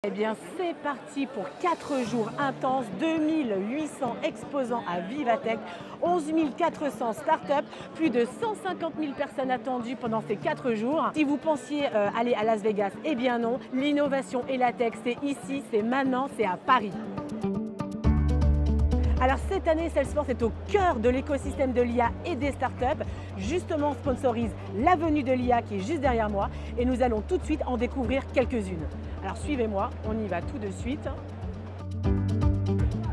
Eh bien, c'est parti pour 4 jours intenses, 2800 exposants à Vivatech, 11 400 startups, plus de 150 000 personnes attendues pendant ces 4 jours. Si vous pensiez aller à Las Vegas, eh bien non, l'innovation et la tech, c'est ici, c'est maintenant, c'est à Paris. Alors cette année, Salesforce est au cœur de l'écosystème de l'IA et des startups. Justement, on sponsorise la venue de l'IA qui est juste derrière moi et nous allons tout de suite en découvrir quelques-unes. Alors suivez-moi, on y va tout de suite.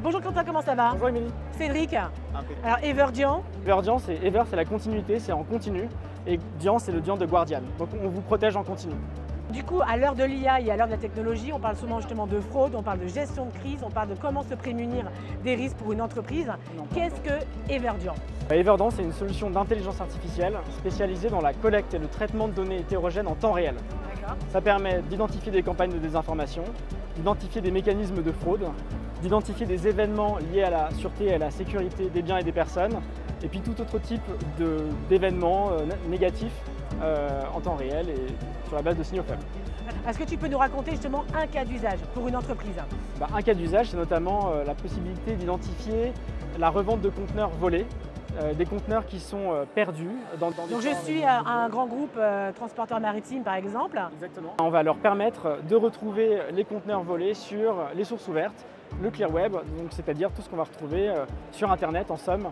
Bonjour Quentin, comment ça va? Bonjour Émilie. Cédric. Alors Everdian. Everdian, Ever, c'est la continuité, c'est en continu. Et Dian, c'est le Dian de Guardian. Donc on vous protège en continu. Du coup, à l'heure de l'IA et à l'heure de la technologie, on parle souvent justement de fraude, on parle de gestion de crise, on parle de comment se prémunir des risques pour une entreprise. Qu'est-ce que Everdian? Everdian, c'est une solution d'intelligence artificielle spécialisée dans la collecte et le traitement de données hétérogènes en temps réel. Ça permet d'identifier des campagnes de désinformation, d'identifier des mécanismes de fraude, d'identifier des événements liés à la sûreté et à la sécurité des biens et des personnes, et puis tout autre type d'événements négatifs en temps réel et sur la base de signaux faibles. Est-ce que tu peux nous raconter justement un cas d'usage pour une entreprise? Un cas d'usage, c'est notamment la possibilité d'identifier la revente de conteneurs volés, des conteneurs qui sont perdus. Donc je suis un grand groupe transporteur maritime par exemple. Exactement. On va leur permettre de retrouver les conteneurs volés sur les sources ouvertes, le clear web, c'est-à-dire tout ce qu'on va retrouver sur Internet en somme.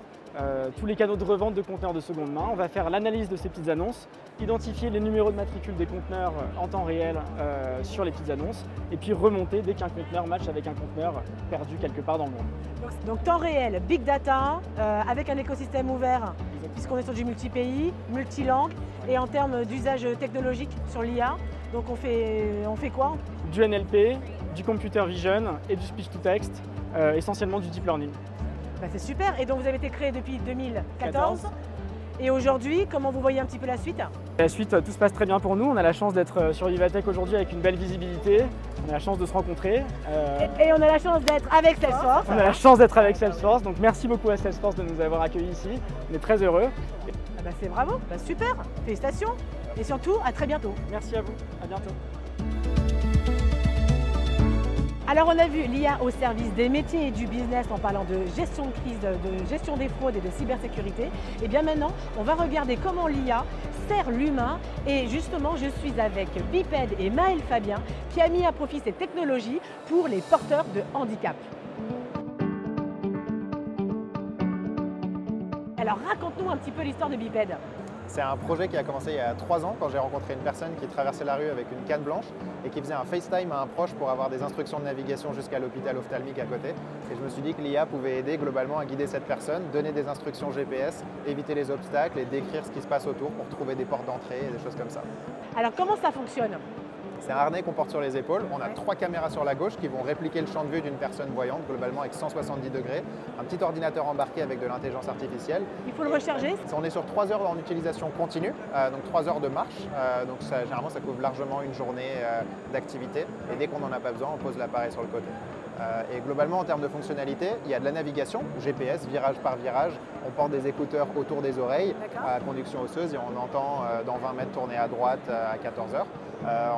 Tous les canaux de revente de conteneurs de seconde main. On va faire l'analyse de ces petites annonces, identifier les numéros de matricule des conteneurs en temps réel sur les petites annonces et puis remonter dès qu'un conteneur match avec un conteneur perdu quelque part dans le monde. Donc temps réel, big data, avec un écosystème ouvert puisqu'on est sur du multi-pays, multilangue et en termes d'usage technologique sur l'IA. Donc on fait quoi? Du NLP, du computer vision et du speech to text, essentiellement du deep learning. C'est super. Et donc vous avez été créé depuis 2014. Et aujourd'hui, comment vous voyez un petit peu la suite? La suite, tout se passe très bien pour nous. On a la chance d'être sur Vivatech aujourd'hui avec une belle visibilité. On a la chance de se rencontrer. Et on a la chance d'être avec Salesforce. On a la chance d'être avec Salesforce. Donc merci beaucoup à Salesforce de nous avoir accueillis ici. On est très heureux. C'est bravo, super. Félicitations. Et surtout, à très bientôt. Merci à vous. À bientôt. Alors on a vu l'IA au service des métiers et du business en parlant de gestion de crise, de gestion des fraudes et de cybersécurité. Et bien maintenant, on va regarder comment l'IA sert l'humain. Et justement, je suis avec Biped et Maël Fabien qui a mis à profit ces technologies pour les porteurs de handicap. Alors raconte-nous un petit peu l'histoire de Biped. C'est un projet qui a commencé il y a 3 ans quand j'ai rencontré une personne qui traversait la rue avec une canne blanche et qui faisait un FaceTime à un proche pour avoir des instructions de navigation jusqu'à l'hôpital ophtalmique à côté. Et je me suis dit que l'IA pouvait aider globalement à guider cette personne, donner des instructions GPS, éviter les obstacles et décrire ce qui se passe autour pour trouver des portes d'entrée et des choses comme ça. Alors comment ça fonctionne? C'est un harnais qu'on porte sur les épaules. On a 3 caméras sur la gauche qui vont répliquer le champ de vue d'une personne voyante, globalement avec 170 degrés. Un petit ordinateur embarqué avec de l'intelligence artificielle. Il faut le recharger? On est sur 3 heures en utilisation continue, donc 3 heures de marche. Donc généralement, ça couvre largement une journée d'activité. Et dès qu'on n'en a pas besoin, on pose l'appareil sur le côté. Et globalement, en termes de fonctionnalité, il y a de la navigation, GPS, virage par virage. On porte des écouteurs autour des oreilles à conduction osseuse et on entend dans 20 mètres tourner à droite à 14 heures.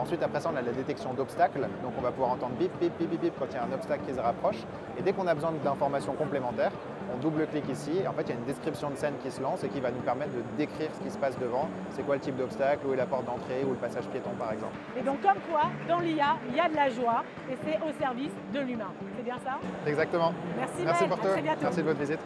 Ensuite, après ça, on a la détection d'obstacles. Donc, on va pouvoir entendre bip, bip, bip, bip, bip quand il y a un obstacle qui se rapproche. Et dès qu'on a besoin d'informations complémentaires, on double-clique ici. Et en fait, il y a une description de scène qui se lance et qui va nous permettre de décrire ce qui se passe devant. C'est quoi le type d'obstacle, où est la porte d'entrée ou le passage piéton, par exemple. Et donc, comme quoi, dans l'IA, il y a de la joie et c'est au service de l'humain. C'est bien ça? Exactement. Merci Merci pour tout. À très bientôt. Merci de votre visite.